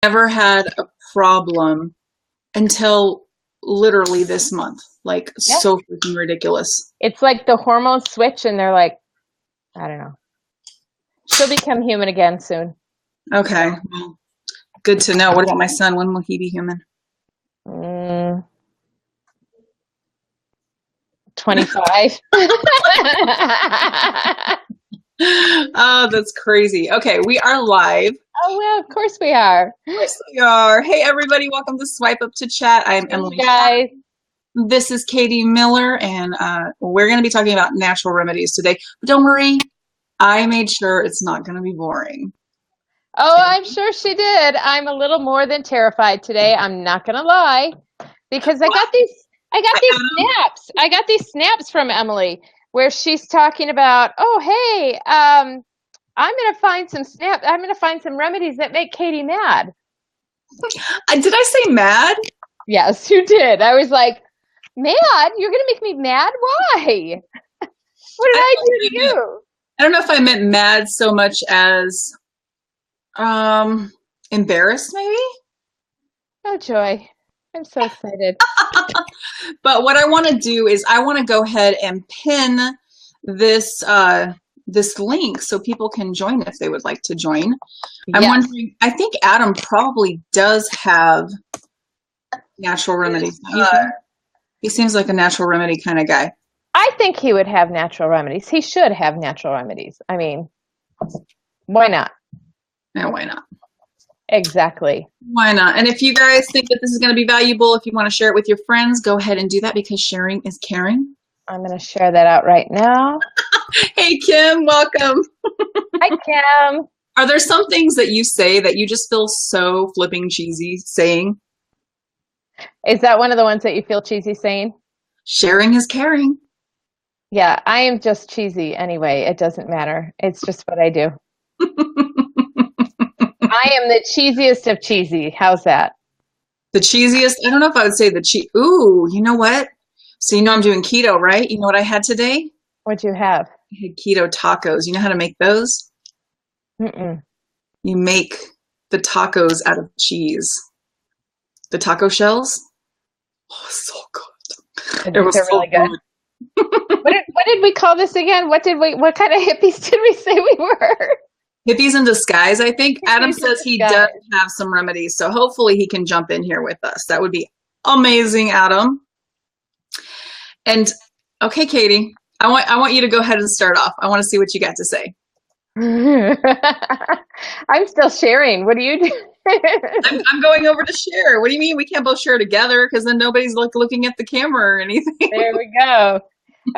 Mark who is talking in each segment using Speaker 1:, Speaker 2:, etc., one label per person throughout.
Speaker 1: never had a problem until literally this month. Like,
Speaker 2: Yeah.
Speaker 1: so freaking ridiculous.
Speaker 2: It's like the hormones switch and they're like, I don't know. She'll become human again soon.
Speaker 1: Okay. Well, good to know. What about my son? When will he be human?
Speaker 2: 25.
Speaker 1: Oh, that's crazy. Okay, we are live.
Speaker 2: Oh, well, of course we are.
Speaker 1: Of course we are. Hey, everybody. Welcome to Swipe Up to Chat. I'm Emily.
Speaker 2: Guys.
Speaker 1: This is Katie Miller, and we're going to be talking about natural remedies today. But don't worry, I made sure it's not going to be boring.
Speaker 2: Oh, I'm sure she did. I'm a little more than terrified today. I'm not going to lie, because I got these snaps. I got these snaps from Emily where she's talking about, oh, hey, I'm going to find some snaps. I'm going to find some remedies that make Katie mad.
Speaker 1: Did I say mad?
Speaker 2: Yes, you did. I was like, mad? You're going to make me mad? Why? What did I do to you?
Speaker 1: I don't know if I meant mad so much as embarrassed, maybe?
Speaker 2: Oh, joy. I'm so excited.
Speaker 1: But what I want to do is I want to go ahead and pin this this link so people can join if they would like to join. I'm wondering, I think Adam probably does have natural remedies. He seems like a natural remedy kind of guy.
Speaker 2: I think he would have natural remedies. He should have natural remedies. I mean, why not?
Speaker 1: Yeah, why not?
Speaker 2: Exactly.
Speaker 1: Why not? And if you guys think that this is going to be valuable, if you want to share it with your friends, go ahead and do that because sharing is caring.
Speaker 2: I'm going to share that out right now.
Speaker 1: Hey, Kim, welcome.
Speaker 2: Hi, Kim.
Speaker 1: Are there some things that you say that you just feel so flipping cheesy saying?
Speaker 2: Is that one of the ones that you feel cheesy saying?
Speaker 1: Sharing is caring.
Speaker 2: Yeah, I am just cheesy anyway. It doesn't matter. It's just what I do. I am the cheesiest of cheesy. How's that?
Speaker 1: The cheesiest? I don't know if I would say the cheese. Ooh, you know what? So you know I'm doing keto, right? You know what I had today?
Speaker 2: What'd you have?
Speaker 1: I had keto tacos. You know how to make those?
Speaker 2: Mm-mm.
Speaker 1: You make the tacos out of cheese. The taco shells? Oh, so good. It was so
Speaker 2: really good. What did we call this again? What kind of hippies did we say we were?
Speaker 1: Hippies in disguise, I think. Adam
Speaker 2: Hippies
Speaker 1: says
Speaker 2: in
Speaker 1: he
Speaker 2: disguise.
Speaker 1: does have some remedies, so hopefully he can jump in here with us. That would be amazing, Adam. And okay, Katie, I want you to go ahead and start off. I want to see what you got to say.
Speaker 2: I'm still sharing. What do you do?
Speaker 1: I'm going over to share. What do you mean we can't both share together? Because then nobody's like looking at the camera or anything.
Speaker 2: There we go.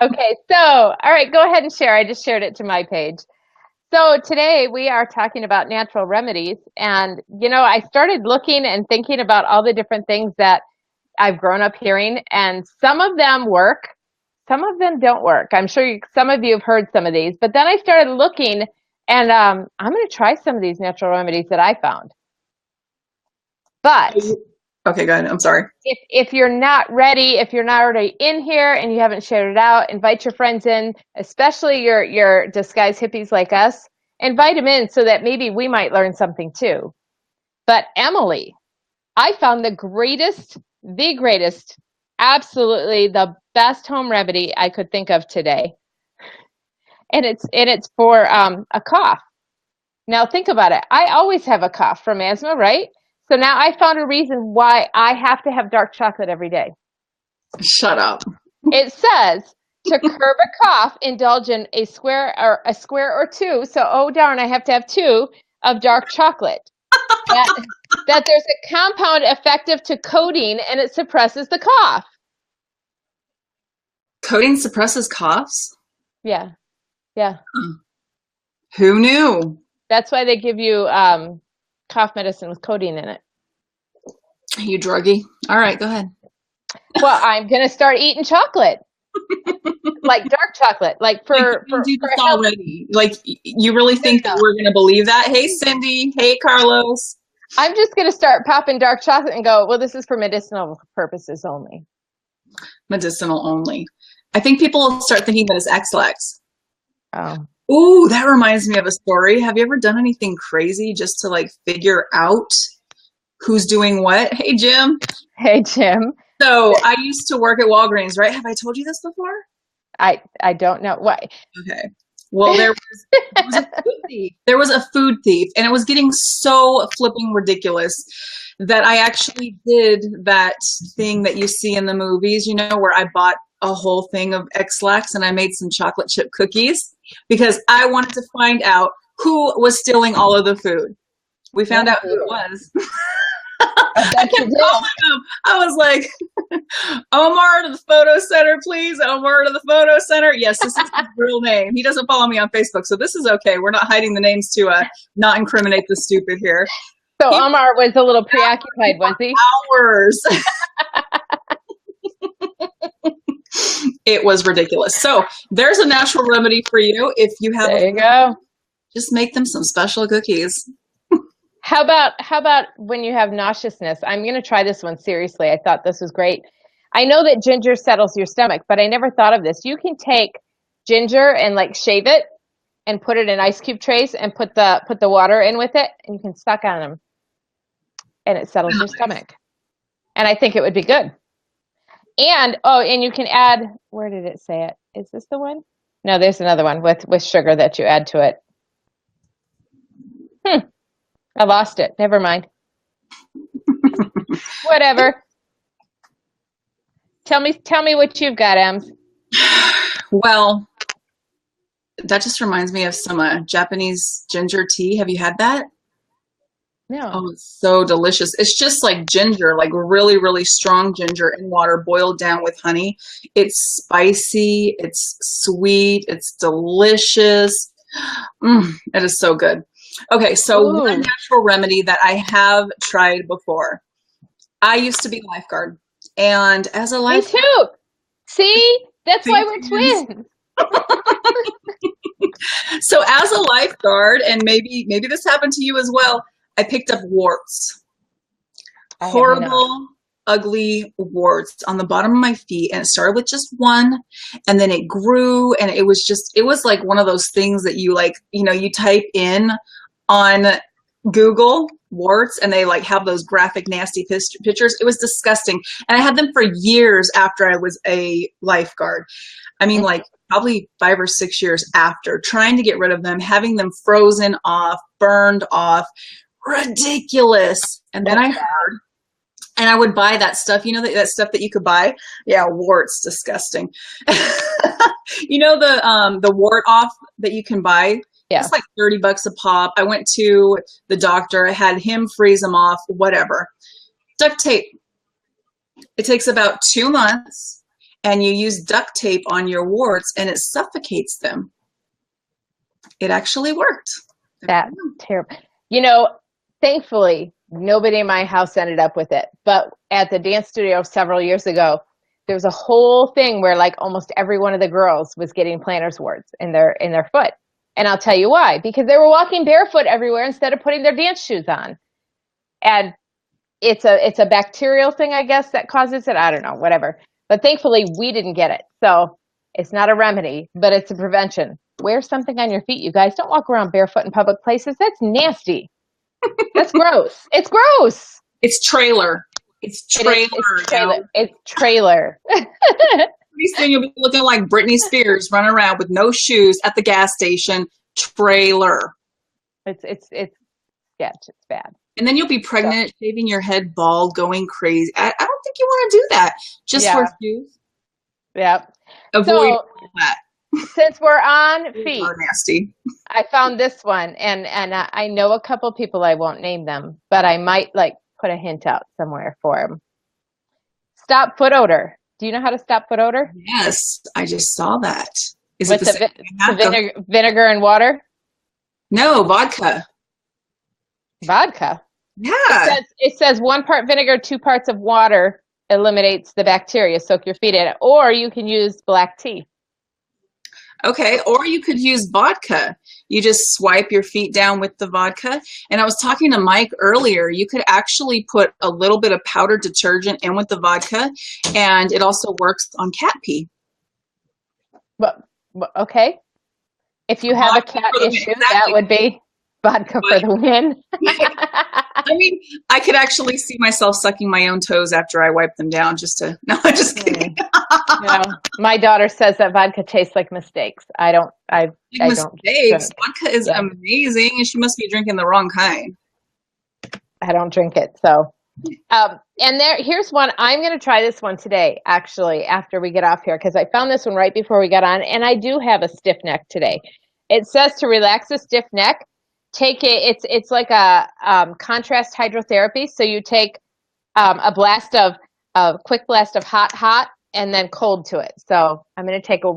Speaker 2: Okay, so all right, go ahead and share. I just shared it to my page. So today we are talking about natural remedies, and you know, I started looking and thinking about all the different things that I've grown up hearing, and some of them work, some of them don't work. I'm sure some of you have heard some of these, but then I started looking, and I'm going to try some of these natural remedies that I found. But
Speaker 1: okay, go ahead. I'm sorry.
Speaker 2: If you're not ready, if you're not already in here and you haven't shared it out, invite your friends in, especially your disguised hippies like us. Invite them in so that maybe we might learn something too. But Emily, I found the greatest, absolutely the best home remedy I could think of today. And it's for a cough. Now think about it. I always have a cough from asthma, right? So now I found a reason why I have to have dark chocolate every day.
Speaker 1: Shut up.
Speaker 2: It says to curb a cough, indulge in a square or two. So, oh darn, I have to have 2 of dark chocolate. That there's a compound effective to codeine and it suppresses the cough.
Speaker 1: Codeine suppresses coughs?
Speaker 2: Yeah. Yeah.
Speaker 1: Who knew?
Speaker 2: That's why they give you cough medicine with codeine in it.
Speaker 1: You druggie. All right, go ahead.
Speaker 2: Well, I'm going to start eating chocolate. Like dark chocolate. Like for
Speaker 1: do this already. Like you really think that we're going to believe that? Hey, Cindy. Hey, Carlos.
Speaker 2: I'm just going to start popping dark chocolate and go, well, this is for medicinal purposes only.
Speaker 1: Medicinal only. I think people will start thinking that it's X-Lax.
Speaker 2: Oh.
Speaker 1: Ooh, that reminds me of a story. Have you ever done anything crazy just to like figure out who's doing what. Hey, Jim.
Speaker 2: Hey, Jim.
Speaker 1: So I used to work at Walgreens, right? Have I told you this before?
Speaker 2: I don't know why.
Speaker 1: Okay. Well, there was a food thief. There was a food thief, and it was getting so flipping ridiculous that I actually did that thing that you see in the movies, you know, where I bought a whole thing of X-Lax and I made some chocolate chip cookies because I wanted to find out who was stealing all of the food. We found out who it was. I kept calling him. I was like, Omar to the photo center, please. Omar to the photo center. Yes, this is his real name. He doesn't follow me on Facebook, so this is okay. We're not hiding the names to not incriminate the stupid here.
Speaker 2: So Omar was a little preoccupied, was he?
Speaker 1: Hours. It was ridiculous. So there's a natural remedy for you if you have.
Speaker 2: There you go.
Speaker 1: Just make them some special cookies.
Speaker 2: How about when you have nauseousness? I'm going to try this one seriously. I thought this was great. I know that ginger settles your stomach, but I never thought of this. You can take ginger and like shave it and put it in ice cube trays and put the water in with it, and you can suck on them, and it settles your stomach. And I think it would be good. And and you can add. Where did it say it? Is this the one? No, there's another one with sugar that you add to it. I lost it. Never mind. Whatever. Tell me what you've got, Ems.
Speaker 1: Well, that just reminds me of some Japanese ginger tea. Have you had that?
Speaker 2: No.
Speaker 1: Oh, it's so delicious. It's just like ginger, like really, really strong ginger in water boiled down with honey. It's spicy. It's sweet. It's delicious. It is so good. Okay, so one natural remedy that I have tried before. I used to be a lifeguard, and as a lifeguard,
Speaker 2: me too. See, that's why we're twins.
Speaker 1: So as a lifeguard, and maybe this happened to you as well, I picked up warts. Horrible, ugly warts on the bottom of my feet, and it started with just one, and then it grew, and it was like one of those things that you like, you know, you type in on Google warts and they like have those graphic nasty pictures. It was disgusting, and I had them for years after I was a lifeguard. I mean, like probably 5 or 6 years after, trying to get rid of them, having them frozen off, burned off, ridiculous. And then I heard, and I would buy that stuff, you know, that stuff that you could buy. Yeah, warts, disgusting. You know, the wart off that you can buy. Yeah. It's like $30 a pop. I went to the doctor. I had him freeze them off, whatever. Duct tape. It takes about 2 months, and you use duct tape on your warts, and it suffocates them. It actually worked.
Speaker 2: That's terrible. You know, thankfully, nobody in my house ended up with it. But at the dance studio several years ago, there was a whole thing where like almost every one of the girls was getting plantar warts in their foot. And I'll tell you why, because they were walking barefoot everywhere instead of putting their dance shoes on. And it's a bacterial thing, I guess, that causes it. I don't know, whatever. But thankfully, we didn't get it. So it's not a remedy, but it's a prevention. Wear something on your feet, you guys. Don't walk around barefoot in public places. That's nasty. That's gross. It's gross.
Speaker 1: It's trailer. It's trailer.
Speaker 2: It's trailer.
Speaker 1: Pretty soon you'll be looking like Britney Spears running around with no shoes at the gas station. Trailer.
Speaker 2: It's bad.
Speaker 1: And then you'll be pregnant, shaving your head bald, going crazy. I don't think you want to do that. Just for shoes.
Speaker 2: Yep.
Speaker 1: Avoid that.
Speaker 2: Since we're on feet,
Speaker 1: nasty.
Speaker 2: I found this one, and I know a couple people. I won't name them, but I might like put a hint out somewhere for them. Stop foot odor. Do you know how to stop foot odor?
Speaker 1: Yes, I just saw that. Is
Speaker 2: it the vinegar and water?
Speaker 1: No, vodka.
Speaker 2: Vodka?
Speaker 1: Yeah.
Speaker 2: It says 1 part vinegar, 2 parts of water eliminates the bacteria. Soak your feet in it. Or you can use black tea.
Speaker 1: Okay, or you could use vodka. You just swipe your feet down with the vodka. And I was talking to Mike earlier. You could actually put a little bit of powdered detergent in with the vodka, and it also works on cat pee.
Speaker 2: But okay. If you have a cat issue, that would be. Vodka for the win.
Speaker 1: I mean, I could actually see myself sucking my own toes after I wipe them down no, I'm just kidding.
Speaker 2: My daughter says that vodka tastes like mistakes. I don't
Speaker 1: mistakes. Vodka is amazing, and she must be drinking the wrong kind.
Speaker 2: I don't drink it. So, and here's one. I'm going to try this one today, actually, after we get off here, because I found this one right before we got on, and I do have a stiff neck today. It says to relax a stiff neck, take it. It's like a contrast hydrotherapy. So you take a quick blast of hot, and then cold to it. So I'm going to take a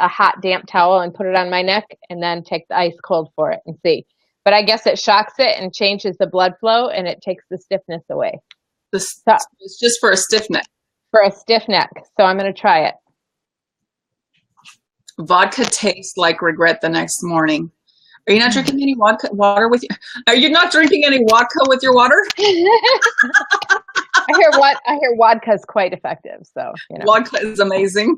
Speaker 2: hot, damp towel and put it on my neck, and then take the ice cold for it and see. But I guess it shocks it and changes the blood flow, and it takes the stiffness away.
Speaker 1: It's just for a stiff neck.
Speaker 2: For a stiff neck. So I'm going to try it.
Speaker 1: Vodka tastes like regret the next morning. Are you not drinking any water with you? Are you not drinking any vodka with your water?
Speaker 2: I hear vodka is quite effective. So
Speaker 1: vodka is amazing.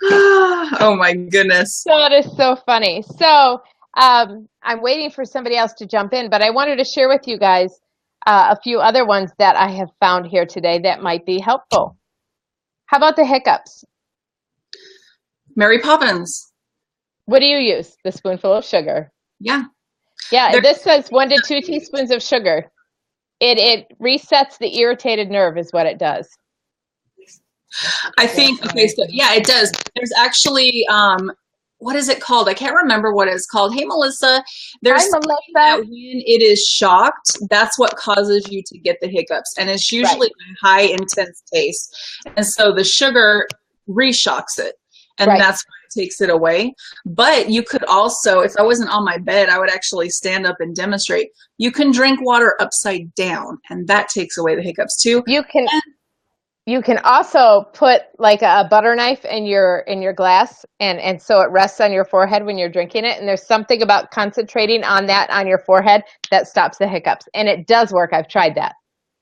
Speaker 1: Oh my goodness.
Speaker 2: That is so funny. So I'm waiting for somebody else to jump in, but I wanted to share with you guys a few other ones that I have found here today that might be helpful. How about the hiccups?
Speaker 1: Mary Poppins.
Speaker 2: What do you use? The spoonful of sugar.
Speaker 1: Yeah.
Speaker 2: Yeah, this says 1 to 2 teaspoons of sugar. It resets the irritated nerve is what it does.
Speaker 1: I think, okay, so yeah, it does. There's actually, what is it called? I can't remember what it's called. Hey, Melissa. There's something that when it is shocked, that's what causes you to get the hiccups. And it's usually a high intense taste. And so the sugar re-shocks it. And that's what takes it away. But you could also, if I wasn't on my bed, I would actually stand up and demonstrate. You can drink water upside down, and that takes away the hiccups too.
Speaker 2: You can also put like a butter knife in your glass, and so it rests on your forehead when you're drinking it. And there's something about concentrating on that on your forehead that stops the hiccups. And it does work. I've tried that.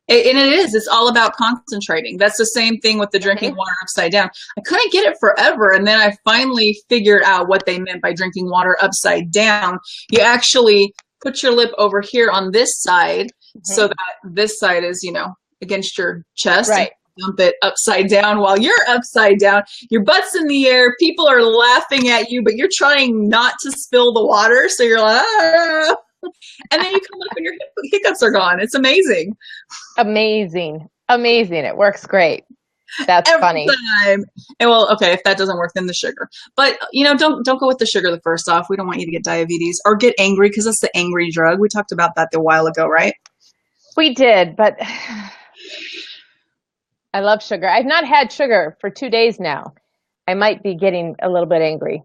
Speaker 1: And it is. It's all about concentrating. That's the same thing with the drinking water upside down. I couldn't get it forever, and then I finally figured out what they meant by drinking water upside down. You actually put your lip over here on this side so that this side is, against your chest.
Speaker 2: Right.
Speaker 1: Dump it upside down while you're upside down. Your butt's in the air. People are laughing at you, but you're trying not to spill the water. So you're like, ah. And then you come up and your hiccups are gone. It's amazing.
Speaker 2: Amazing. It works great. That's
Speaker 1: Every
Speaker 2: funny.
Speaker 1: Time. And well, okay, if that doesn't work, then the sugar. But don't go with the sugar the first off. We don't want you to get diabetes or get angry, because that's the angry drug. We talked about that a while ago, right?
Speaker 2: We did, but I love sugar. I've not had sugar for 2 days now. I might be getting a little bit angry.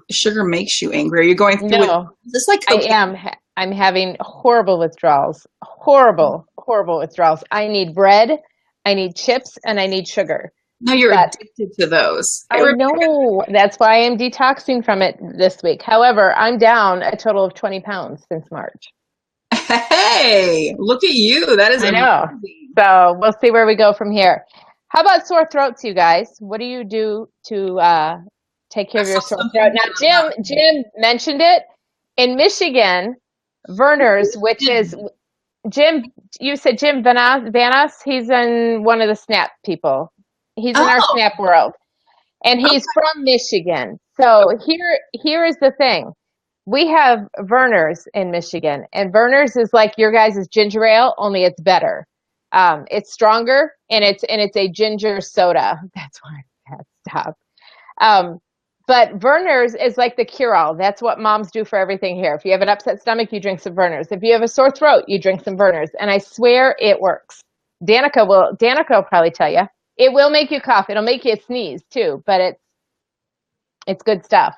Speaker 1: Sugar makes you angry. Are you going through
Speaker 2: No,
Speaker 1: this like
Speaker 2: I am. I'm having horrible withdrawals. Horrible withdrawals. I need bread, I need chips, and I need sugar.
Speaker 1: No, you're addicted to those.
Speaker 2: I know. That's why I'm detoxing from it this week. However, I'm down a total of 20 pounds since March.
Speaker 1: Hey, look at you. That is amazing.
Speaker 2: I know. So we'll see where we go from here. How about sore throats, you guys? What do you do to take care of your sore throat? Now, Jim mentioned it. In Michigan, Verner's, which is Jim, you said Jim Vanas. He's in one of the SNAP people. He's in our SNAP world. And he's from Michigan. So here is the thing. We have Verner's in Michigan, and Verner's is like your guys' ginger ale, only it's better. It's stronger, and it's a ginger soda. That's why I had to stop. But Verner's is like the cure-all. That's what moms do for everything here. If you have an upset stomach, you drink some Verner's. If you have a sore throat, you drink some Verner's. And I swear it works. Danica will probably tell you. It will make you cough. It'll make you sneeze too, but it's good stuff.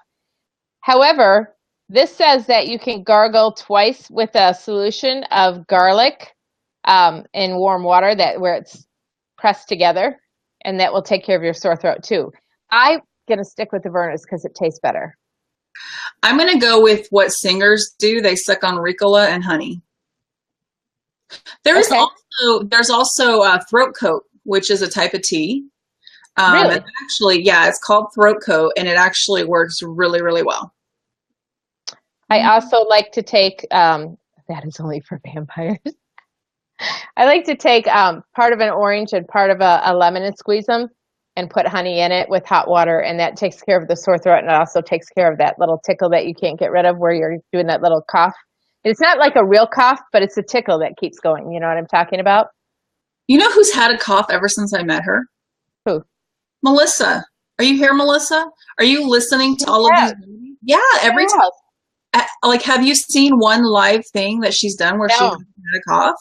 Speaker 2: However, this says that you can gargle twice with a solution of garlic in warm water where it's pressed together, and that will take care of your sore throat too. I'm going to stick with the Verner's because it tastes better.
Speaker 1: I'm going to go with what singers do. They suck on Ricola and honey. There's also throat coat, which is a type of tea.
Speaker 2: Really?
Speaker 1: And actually, yeah, it's called throat coat, and it actually works really, really well.
Speaker 2: I also like to take, that is only for vampires. I like to take part of an orange and part of a lemon and squeeze them and put honey in it with hot water, and that takes care of the sore throat, and it also takes care of that little tickle that you can't get rid of where you're doing that little cough. It's not like a real cough, but it's a tickle that keeps going. You know what I'm talking about?
Speaker 1: You know who's had a cough ever since I met her?
Speaker 2: Who?
Speaker 1: Melissa. Are you here, Melissa? Are you listening to all of these movies? Yeah, every time. Like, have you seen one live thing that she's done where she had a cough?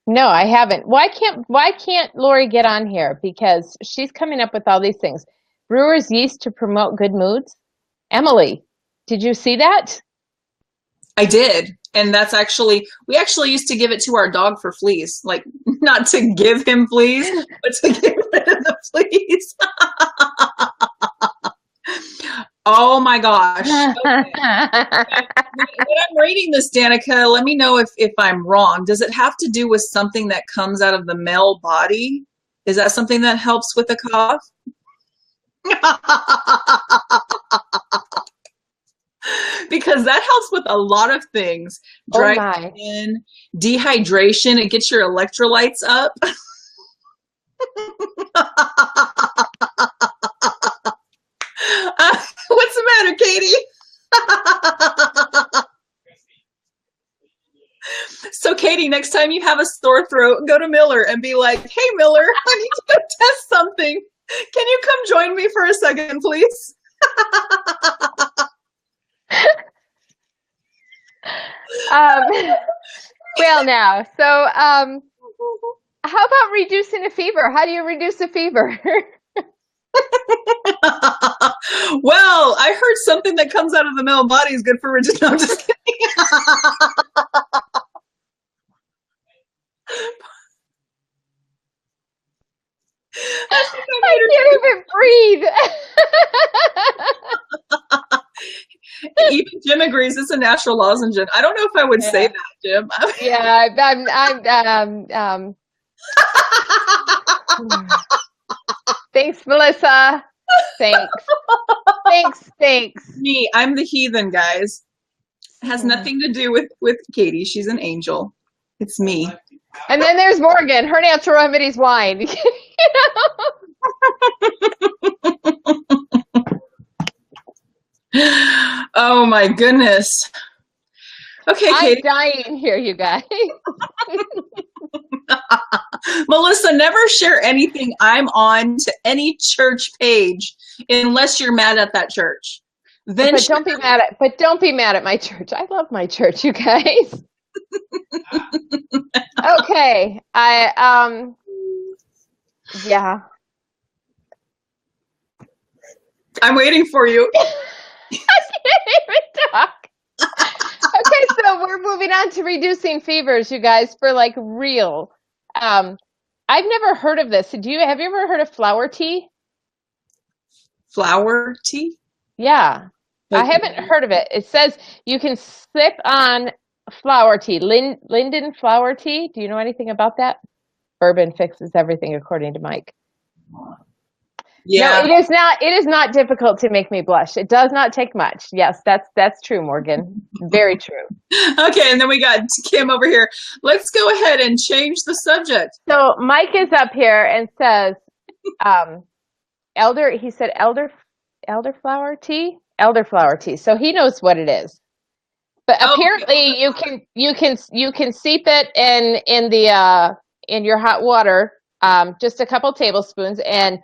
Speaker 2: No, I haven't. Why can't Lori get on here? Because she's coming up with all these things. Brewer's yeast to promote good moods. Emily, did you see that?
Speaker 1: I did. And that's we actually used to give it to our dog for fleas. Like, not to give him fleas, but to get rid of the fleas. Oh my gosh. Okay. When I'm reading this, Danica, let me know if I'm wrong. Does it have to do with something that comes out of the male body? Is that something that helps with the cough? Because that helps with a lot of things. Dry skin, dehydration, it gets your electrolytes up. What's the matter, Katie? So, Katie, next time you have a sore throat, go to Miller and be like, hey, Miller, I need to go test something. Can you come join me for a second, please?
Speaker 2: Well, now, so how about reducing a fever? How do you reduce a fever?
Speaker 1: Well, I heard something that comes out of the male body is good for reducing. No, I'm just kidding.
Speaker 2: I can't even breathe.
Speaker 1: Even Jim agrees it's a natural lozenge. I don't know if I would say that, Jim.
Speaker 2: Yeah, thanks, Melissa. Thanks.
Speaker 1: Me, I'm the heathen, guys. It has nothing to do with Katie. She's an angel. It's me.
Speaker 2: And then there's Morgan, her natural remedies wine. You
Speaker 1: know? Oh my goodness. Okay, Katie.
Speaker 2: I'm dying here, you guys.
Speaker 1: Melissa, never share anything I'm on to any church page unless you're mad at that church. Then
Speaker 2: don't be mad at my church. I love my church, you guys. Okay. Yeah.
Speaker 1: I'm waiting for you.
Speaker 2: I can't even talk. Okay, so we're moving on to reducing fevers, you guys, for like real. I've never heard of this. Have you ever heard of flower tea?
Speaker 1: Flower tea?
Speaker 2: Yeah. Okay. I haven't heard of it. It says you can sip on flower tea. Linden flower tea. Do you know anything about that? Bourbon fixes everything, according to Mike.
Speaker 1: Yeah.
Speaker 2: No, it is not difficult to make me blush. It does not take much. Yes, that's true, Morgan. Very true.
Speaker 1: Okay, and then we got Kim over here. Let's go ahead and change the subject.
Speaker 2: So Mike is up here and says, elderflower tea? Elderflower tea. So he knows what it is. But apparently you can seep it in your hot water, just a couple tablespoons, and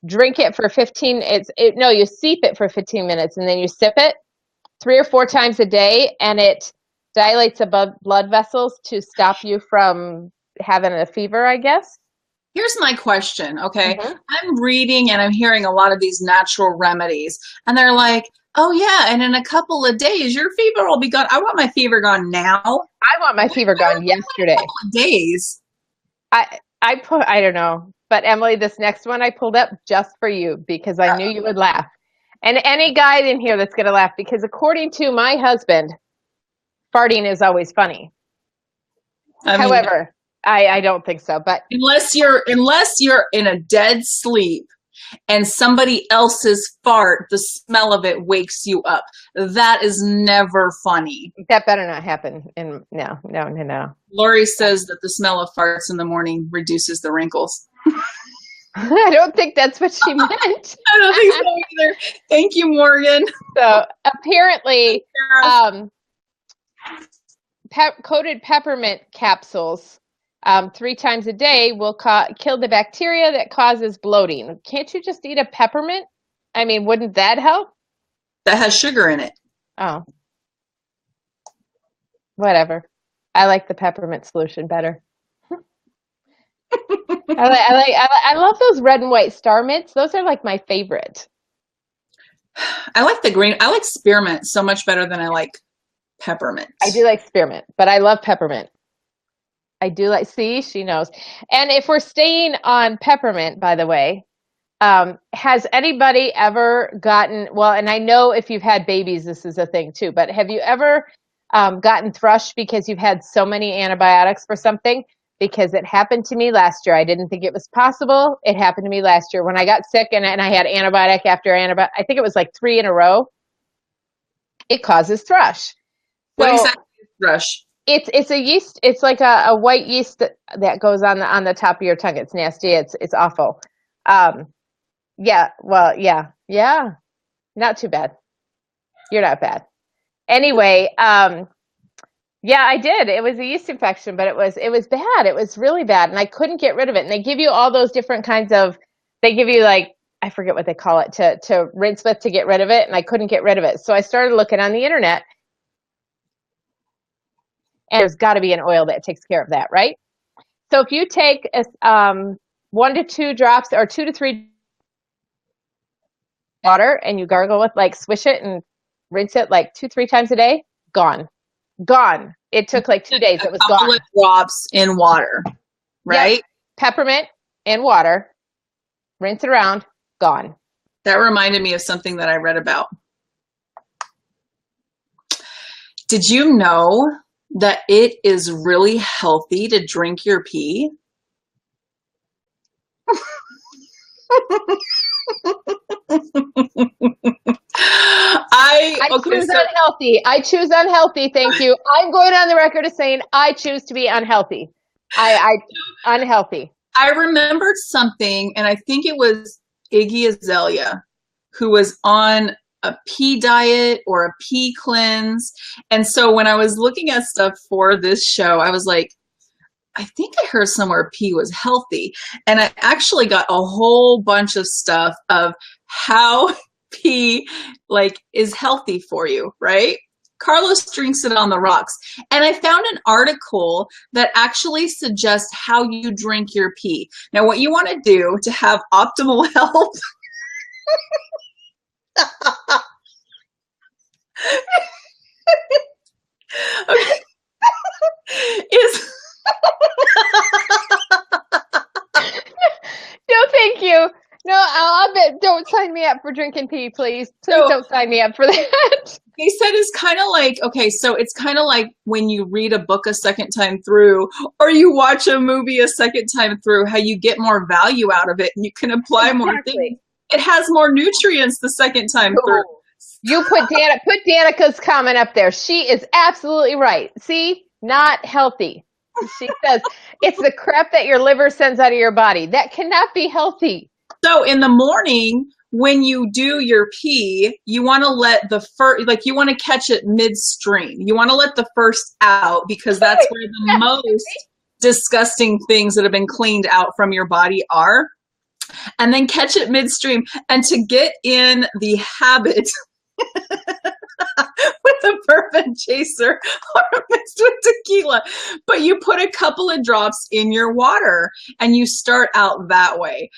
Speaker 2: drink it for 15. You seep it for 15 minutes and then you sip it 3 or 4 times a day, and it dilates above blood vessels to stop you from having a fever, I guess.
Speaker 1: Here's my question, okay? Mm-hmm. I'm reading and I'm hearing a lot of these natural remedies, and they're like, oh yeah, and in a couple of days your fever will be gone. I want my fever gone now.
Speaker 2: I want my fever gone yesterday.
Speaker 1: A couple of days.
Speaker 2: I don't know. But Emily, this next one I pulled up just for you because I knew you would laugh. And any guy in here that's going to laugh, because according to my husband, farting is always funny. However, I don't think so, but
Speaker 1: unless you're in a dead sleep and somebody else's fart, the smell of it wakes you up. That is never funny.
Speaker 2: That better not happen. No.
Speaker 1: Lori says that the smell of farts in the morning reduces the wrinkles.
Speaker 2: I don't think that's what she meant.
Speaker 1: I don't think so either. Thank you, Morgan.
Speaker 2: So apparently, coated peppermint capsules 3 times a day will kill the bacteria that causes bloating. Can't you just eat a peppermint? I mean, wouldn't that help?
Speaker 1: That has sugar in it.
Speaker 2: Oh. Whatever. I like the peppermint solution better. I love those red and white star mints. Those are like my favorite.
Speaker 1: I like the green. I like spearmint so much better than I like peppermint.
Speaker 2: I do like spearmint, but I love peppermint. I do like, see, she knows. And if we're staying on peppermint, by the way, has anybody ever gotten, well, and I know if you've had babies, this is a thing too, but have you ever gotten thrush because you've had so many antibiotics for something? Because it happened to me last year. I didn't think it was possible. It happened to me last year when I got sick and I had antibiotic after antibiotic. I think it was like 3 in a row. It causes thrush.
Speaker 1: What exactly is thrush?
Speaker 2: It's a yeast. It's like a white yeast that goes on the top of your tongue. It's nasty. It's awful. Yeah. Well, yeah. Not too bad. You're not bad. Anyway, yeah, I did. It was a yeast infection, but it was bad. It was really bad, and I couldn't get rid of it. And they give you all those different kinds of. They give you like, I forget what they call it, to rinse with to get rid of it, and I couldn't get rid of it. So I started looking on the internet. And there's got to be an oil that takes care of that, right? So if you take 1 to 2 drops or 2 to 3 water and you gargle with, like, swish it and rinse it like 2-3 times a day, gone. It took like 2 days. It was gone. A couple of
Speaker 1: drops in water, right?
Speaker 2: Yep. Peppermint and water. Rinse it around. Gone.
Speaker 1: That reminded me of something that I read about. Did you know that it is really healthy to drink your pee? I choose unhealthy. Thank you. I'm going on the record as saying I choose to be unhealthy. Unhealthy. I remembered something, and I think it was Iggy Azalea who was on a pea diet or a pea cleanse. And so when I was looking at stuff for this show, I was like, I think I heard somewhere pea was healthy. And I actually got a whole bunch of stuff of how pea is healthy for you, right? Carlos drinks it on the rocks. And I found an article that actually suggests how you drink your pee. Now, what you want to do to have optimal health okay.
Speaker 2: No, thank you. No, I'll bet. Don't sign me up for drinking pee, please. Please don't sign me up for that.
Speaker 1: They said it's kind of like, okay, so it's kind of like when you read a book a second time through or you watch a movie a second time through, how you get more value out of it and you can apply more things. It has more nutrients the second time through.
Speaker 2: You put Danica's comment up there. She is absolutely right. See, not healthy. She says it's the crap that your liver sends out of your body. That cannot be healthy.
Speaker 1: So in the morning, when you do your pee, you want to let the first, you want to catch it midstream. You want to let the first out because that's where the most disgusting things that have been cleaned out from your body are. And then catch it midstream. And to get in the habit with a bourbon chaser or mixed with tequila, but you put a couple of drops in your water and you start out that way.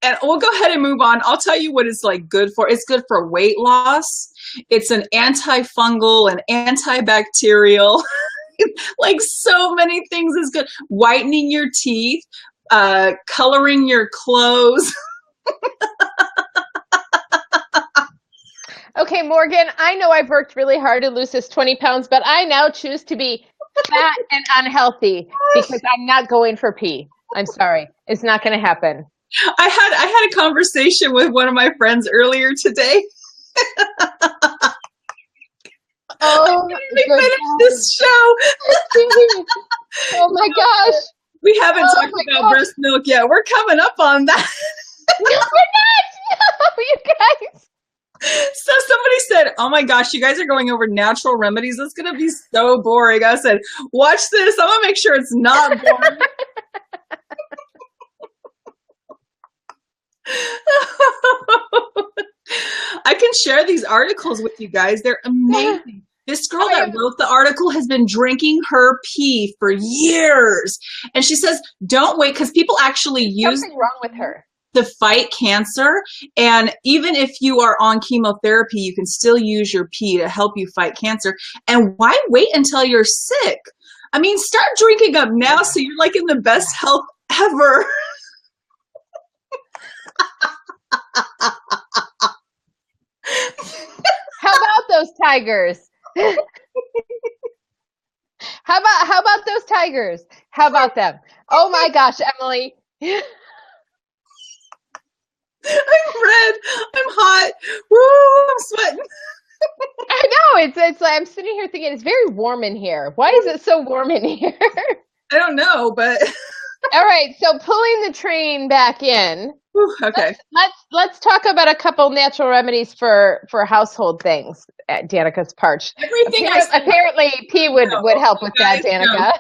Speaker 1: And we'll go ahead and move on. I'll tell you what it's good for. It's good for weight loss. It's an antifungal and antibacterial. So many things is good. Whitening your teeth, coloring your clothes.
Speaker 2: Okay, Morgan, I know I've worked really hard to lose this 20 pounds, but I now choose to be fat and unhealthy because I'm not going for pee. I'm sorry. It's not going to happen.
Speaker 1: I had a conversation with one of my friends earlier today.
Speaker 2: Oh,
Speaker 1: we finished this show.
Speaker 2: Oh my gosh.
Speaker 1: We haven't talked about breast milk yet. We're coming up on that.
Speaker 2: No, we're not. No, you guys.
Speaker 1: So somebody said, oh my gosh, you guys are going over natural remedies. It's going to be so boring. I said, watch this. I'm going to make sure it's not boring. I can share these articles with you guys. They're amazing. This girl that wrote the article has been drinking her pee for years. And she says, don't wait, because people actually use
Speaker 2: something wrong with her
Speaker 1: to fight cancer. And even if you are on chemotherapy, you can still use your pee to help you fight cancer. And why wait until you're sick? I mean, start drinking up now so you're like in the best health ever.
Speaker 2: How about those tigers? How about those tigers? How about them? Oh my gosh, Emily.
Speaker 1: I'm red. I'm hot. Woo, I'm sweating.
Speaker 2: I know. It's like I'm sitting here thinking it's very warm in here. Why is it so warm in here?
Speaker 1: I don't know, but
Speaker 2: all right. So pulling the train back in.
Speaker 1: Whew, okay.
Speaker 2: Let's talk about a couple natural remedies for household things at Danica's Parch. Apparently pee would help with that, Danica.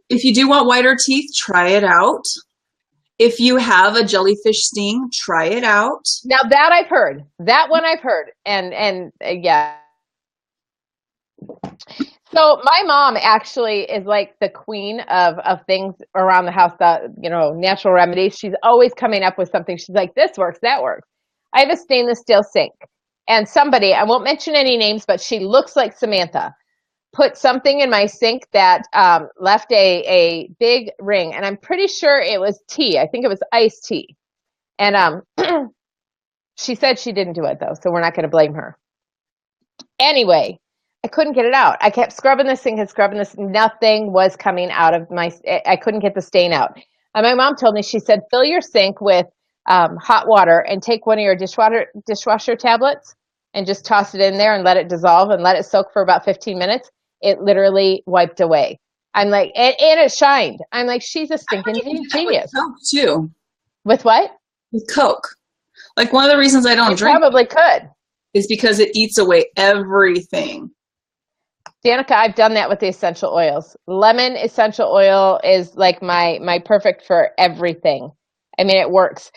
Speaker 1: If you do want whiter teeth, try it out. If you have a jellyfish sting, try it out.
Speaker 2: Now that I've heard. That one I've heard. And yeah. So my mom actually is like the queen of things around the house that, natural remedies. She's always coming up with something. She's like, this works, that works. I have a stainless steel sink. And somebody, I won't mention any names, but she looks like Samantha, put something in my sink that left a big ring. And I'm pretty sure it was tea. I think it was iced tea. And she said she didn't do it, though, so we're not going to blame her. Anyway, I couldn't get it out. I kept scrubbing this sink and scrubbing this. Nothing was coming out of I couldn't get the stain out. And my mom told me, she said, fill your sink with hot water and take one of your dishwasher tablets and just toss it in there and let it dissolve and let it soak for about 15 minutes. It literally wiped away. I'm like, and it shined. I'm like, she's a stinking genius.
Speaker 1: With Coke too.
Speaker 2: With what?
Speaker 1: With Coke. Like one of the reasons I don't drink
Speaker 2: probably could
Speaker 1: is because it eats away everything.
Speaker 2: Danica, I've done that with the essential oils. Lemon essential oil is like my perfect for everything. I mean, it works.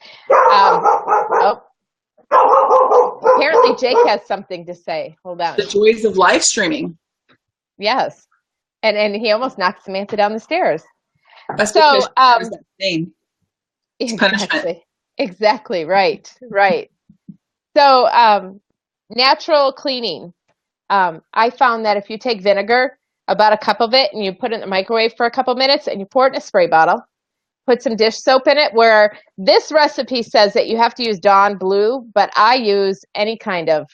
Speaker 2: Apparently Jake has something to say. Hold on.
Speaker 1: The joys of live streaming.
Speaker 2: Yes. And he almost knocked Samantha down the stairs.
Speaker 1: That's so that thing.
Speaker 2: Exactly. Right. So natural cleaning. I found that if you take vinegar, about a cup of it, and you put it in the microwave for a couple minutes and you pour it in a spray bottle, put some dish soap in it, where this recipe says that you have to use Dawn Blue, but I use any kind of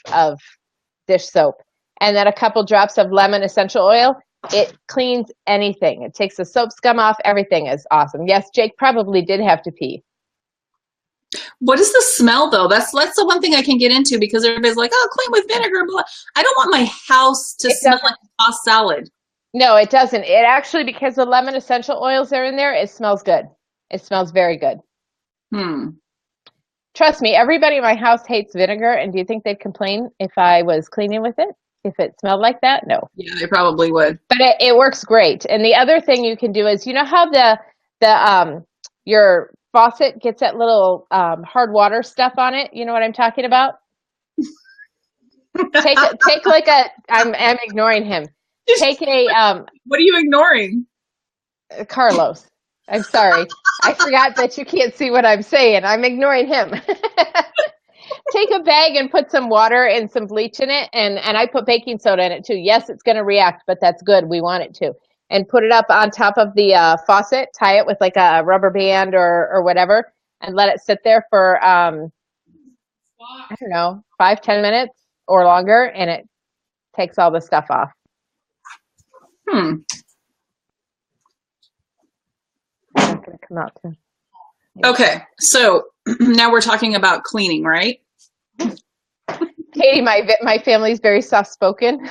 Speaker 2: dish soap. And then a couple drops of lemon essential oil. It cleans anything. It takes the soap scum off. Everything is awesome. Yes, Jake probably did have to pee.
Speaker 1: What is the smell, though? That's the one thing I can get into, because everybody's like, oh, clean with vinegar. Blah. I don't want my house to smell like tossed salad.
Speaker 2: No, it doesn't. It actually, because the lemon essential oils are in there, it smells good. It smells very good. Trust me, everybody in my house hates vinegar, and do you think they'd complain if I was cleaning with it? If it smelled like that? No.
Speaker 1: Yeah, they probably would.
Speaker 2: But it works great. And the other thing you can do is, you know how your faucet gets that little hard water stuff on it? You know what I'm talking about? Take like I'm ignoring him. Take a
Speaker 1: what are you ignoring?
Speaker 2: Carlos. I'm sorry. I forgot that you can't see what I'm saying. I'm ignoring him. Take a bag and put some water and some bleach in it, and I put baking soda in it too. Yes, it's going to react, but that's good. We want it to. And put it up on top of the faucet, tie it with like a rubber band or whatever, and let it sit there for, I don't know, 5-10 minutes or longer, and it takes all the stuff off. come out to.
Speaker 1: Okay, so now we're talking about cleaning, right?
Speaker 2: Katie, my family's very soft-spoken.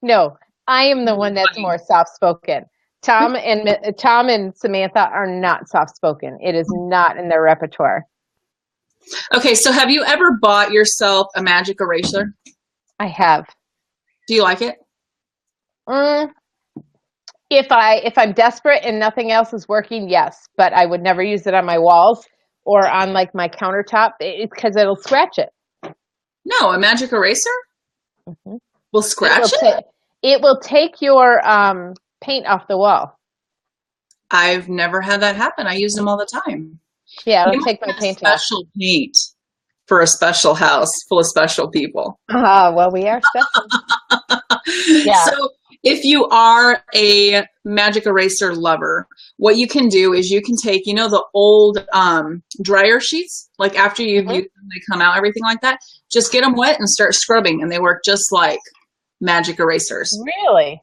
Speaker 2: No, I am the one that's more soft-spoken. Tom and Samantha are not soft-spoken. It is not in their repertoire.
Speaker 1: Okay, so have you ever bought yourself a magic eraser?
Speaker 2: I have.
Speaker 1: Do you like it?
Speaker 2: If I'm desperate and nothing else is working, yes, but I would never use it on my walls or on like my countertop because it'll scratch it.
Speaker 1: No, a magic eraser will scratch it?
Speaker 2: It will take your paint off the wall.
Speaker 1: I've never had that happen. I use them all the time.
Speaker 2: Yeah, it'll take my paint off.
Speaker 1: Special paint for a special house full of special people.
Speaker 2: Well, we are special. Yeah.
Speaker 1: So if you are a magic eraser lover, what you can do is you can take, you know, the old dryer sheets, like after you've used them, they come out, everything like that. Just get them wet and start scrubbing, and they work just like magic erasers.
Speaker 2: Really?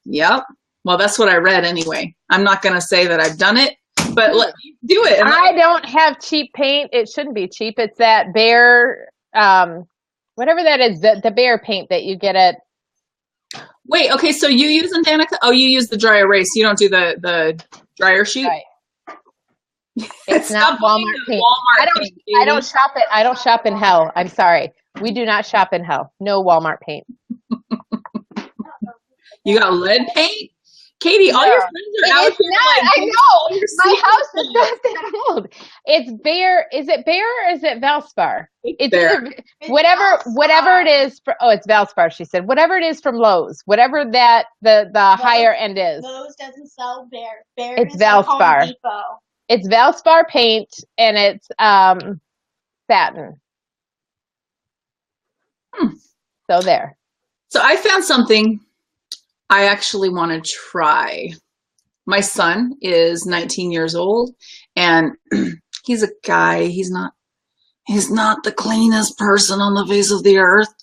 Speaker 1: Yep. Well, that's what I read anyway. I'm not going to say that I've done it, but let me do it.
Speaker 2: I don't have cheap paint. It shouldn't be cheap. It's that Bear, whatever that is, the Bear paint that you get at.
Speaker 1: Wait, okay, so you use them, Danica? Oh, you use the dry erase. You don't do the dryer sheet?
Speaker 2: Right. It's not Walmart paint. I don't shop it. I don't shop in hell. I'm sorry. We do not shop in hell. No Walmart paint.
Speaker 1: You got lead paint? Katie, all your friends are out here.
Speaker 2: I know. My house is not that old. It's Bear. Is it Bear or is it Valspar? It's
Speaker 1: Bear.
Speaker 2: Whatever it is. It's Valspar. She said whatever it is from Lowe's. Whatever that the higher end is.
Speaker 3: Lowe's doesn't sell Bear. Bear
Speaker 2: it's
Speaker 3: is
Speaker 2: Valspar.
Speaker 3: Home Depot.
Speaker 2: It's Valspar paint and it's satin. So there.
Speaker 1: So I found something I actually want to try. My son is 19 years old, and he's a guy. He's not the cleanest person on the face of the earth.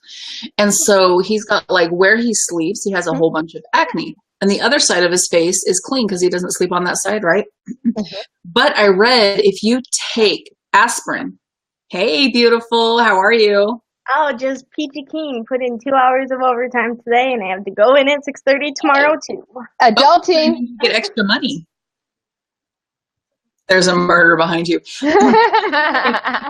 Speaker 1: And so he's got, like, where he sleeps, he has a whole bunch of acne. And the other side of his face is clean because he doesn't sleep on that side, right? But I read if you take aspirin, hey, beautiful, how are you?
Speaker 3: Oh, just peachy keen. Put in 2 hours of overtime today, and I have to go in at 6:30 tomorrow too.
Speaker 2: Adulting.
Speaker 1: You get extra money. There's a murder behind you. You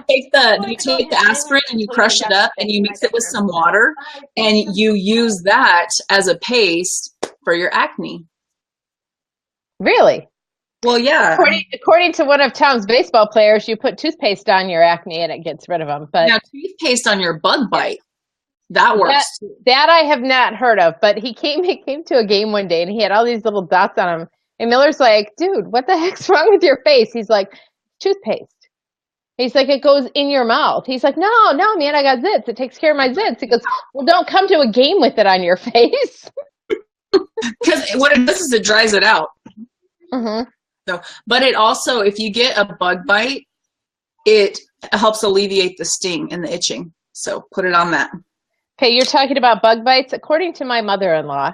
Speaker 1: take the aspirin and you crush it up and you mix it with some water and you use that as a paste for your acne.
Speaker 2: Really?
Speaker 1: Well, yeah.
Speaker 2: According to one of Tom's baseball players, you put toothpaste on your acne and it gets rid of them. But
Speaker 1: now toothpaste on your bug bite, that works too.
Speaker 2: That I have not heard of. But he came to a game one day and he had all these little dots on him. And Miller's like, dude, what the heck's wrong with your face? He's like, toothpaste. He's like, it goes in your mouth. He's like, no, man, I got zits. It takes care of my zits. He goes, well, don't come to a game with it on your face.
Speaker 1: Because what it does is it dries it out.
Speaker 2: Mm-hmm.
Speaker 1: So, but it also, if you get a bug bite, it helps alleviate the sting and the itching. So put it on that.
Speaker 2: Okay, you're talking about bug bites. According to my mother-in-law,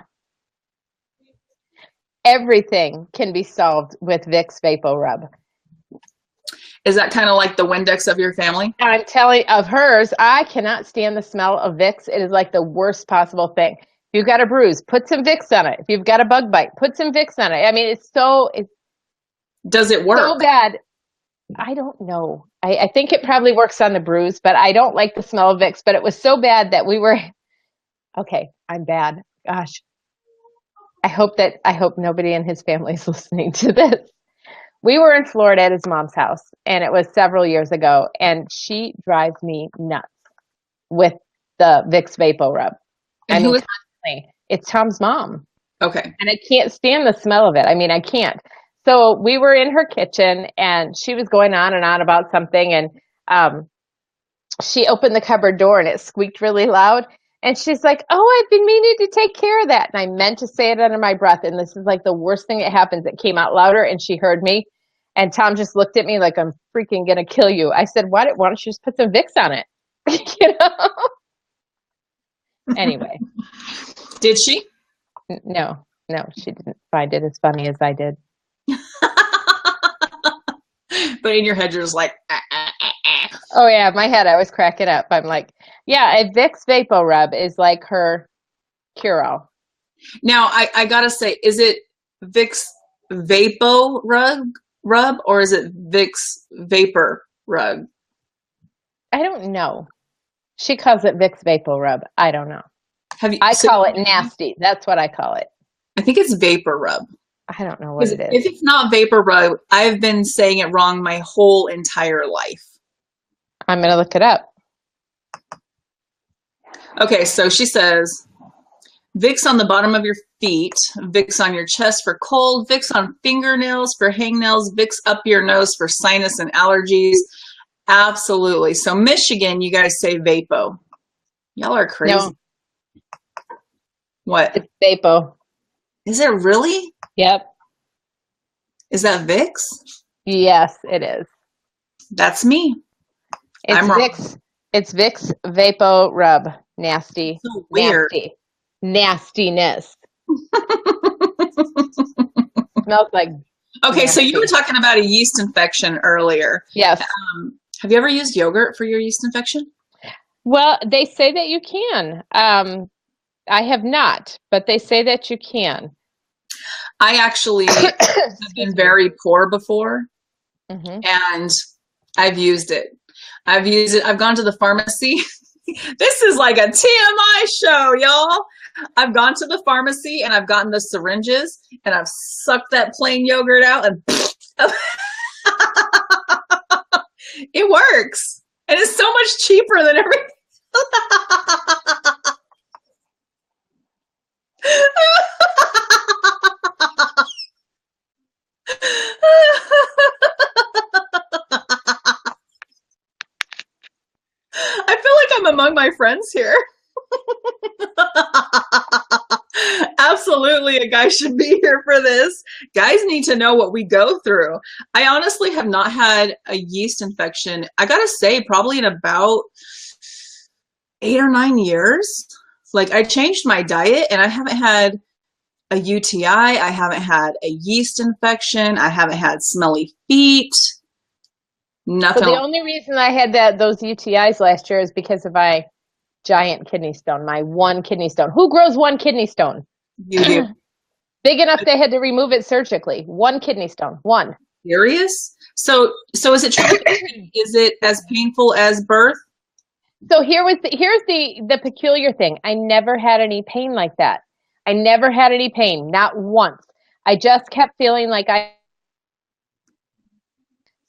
Speaker 2: everything can be solved with Vicks VapoRub.
Speaker 1: Is that kind of like the Windex of your family?
Speaker 2: I'm telling of hers, I cannot stand the smell of Vicks. It is like the worst possible thing. If you've got a bruise, put some Vicks on it. If you've got a bug bite, put some Vicks on it. I mean,
Speaker 1: does it work?
Speaker 2: So bad. I don't know. I think it probably works on the bruise, but I don't like the smell of Vicks. But it was so bad that we were, okay, I'm bad. Gosh. I hope nobody in his family is listening to this. We were in Florida at his mom's house, and it was several years ago, and she drives me nuts with the Vicks VapoRub.
Speaker 1: And who is
Speaker 2: it's Tom's mom.
Speaker 1: Okay.
Speaker 2: And I can't stand the smell of it. I mean, I can't. So we were in her kitchen, and she was going on and on about something, and she opened the cupboard door, and it squeaked really loud. And she's like, oh, I've been meaning to take care of that. And I meant to say it under my breath. And this is like the worst thing that happens. It came out louder and she heard me. And Tom just looked at me like, I'm freaking going to kill you. I said, why don't you just put some Vicks on it? You know? Anyway.
Speaker 1: Did she?
Speaker 2: No. No, she didn't find it as funny as I did.
Speaker 1: But in your head, you're just like, ah, ah, ah, ah.
Speaker 2: Oh yeah, in my head, I was cracking up. I'm like, yeah, a Vicks Vapo Rub is like her cure-all.
Speaker 1: Now, I gotta say, is it Vicks Vapo rub or is it Vicks Vapor Rub?
Speaker 2: I don't know. She calls it Vicks Vapo Rub. I don't know.
Speaker 1: I
Speaker 2: call it nasty. That's what I call it.
Speaker 1: I think it's Vapor Rub.
Speaker 2: I don't know what it is.
Speaker 1: If it's not Vapor Rub, I've been saying it wrong my whole entire life.
Speaker 2: I'm going to look it up.
Speaker 1: Okay, so she says, Vicks on the bottom of your feet, Vicks on your chest for cold, Vicks on fingernails for hangnails, Vicks up your nose for sinus and allergies. Absolutely. So Michigan, you guys say Vapo. Y'all are crazy.
Speaker 2: No.
Speaker 1: What?
Speaker 2: It's Vapo.
Speaker 1: Is it really?
Speaker 2: Yep.
Speaker 1: Is that Vicks?
Speaker 2: Yes, it is.
Speaker 1: That's me.
Speaker 2: It's
Speaker 1: I'm
Speaker 2: Vicks.
Speaker 1: wrong.
Speaker 2: It's Vicks Vapo Rub. Nasty.
Speaker 1: So weird.
Speaker 2: Nasty. Nastiness. Smells like.
Speaker 1: Okay,
Speaker 2: nasty.
Speaker 1: so you were talking about a yeast infection earlier.
Speaker 2: Yes.
Speaker 1: Have you ever used yogurt for your yeast infection?
Speaker 2: Well, they say that you can. I have not, but they say that you can.
Speaker 1: I actually have been very poor before, and I've used it. I've gone to the pharmacy. This is like a TMI show, y'all. I've gone to the pharmacy and I've gotten the syringes and I've sucked that plain yogurt out and it works. And it's so much cheaper than everything. I feel like I'm among my friends here. Absolutely, a guy should be here for this. Guys need to know what we go through. I honestly have not had a yeast infection. I gotta say, probably in about 8 or 9 years. Like, I changed my diet and I haven't had a UTI. I haven't had a yeast infection. I haven't had smelly feet. Nothing.
Speaker 2: Well, the only reason I had those UTIs last year is because of my giant kidney stone, my one kidney stone. Who grows one kidney stone?
Speaker 1: You do.
Speaker 2: Big enough they had to remove it surgically. One kidney stone. One.
Speaker 1: Serious? So is it true? Is it as painful as birth?
Speaker 2: So here's the peculiar thing. I never had any pain like that. I never had any pain, not once. I just kept feeling like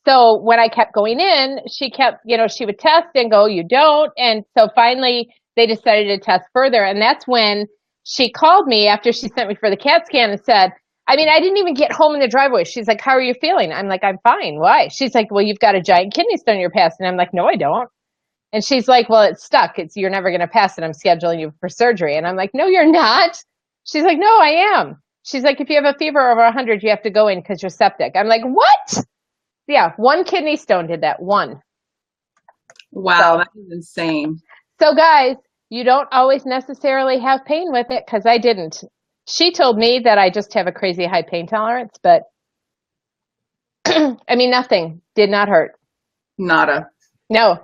Speaker 2: So when I kept going in, she kept, she would test and go, you don't. And so finally they decided to test further. And that's when she called me after she sent me for the CAT scan and said, I didn't even get home in the driveway. She's like, how are you feeling? I'm like, I'm fine. Why? She's like, well, you've got a giant kidney stone you're passing. I'm like, no, I don't. And she's like, well, it's stuck. You're never going to pass it. I'm scheduling you for surgery. And I'm like, no, you're not. She's like, no, I am. She's like, if you have a fever over 100, you have to go in because you're septic. I'm like, what? Yeah, one kidney stone did that. One.
Speaker 1: Wow, that is insane.
Speaker 2: So guys, you don't always necessarily have pain with it because I didn't. She told me that I just have a crazy high pain tolerance, but nothing did not hurt.
Speaker 1: Nada.
Speaker 2: No.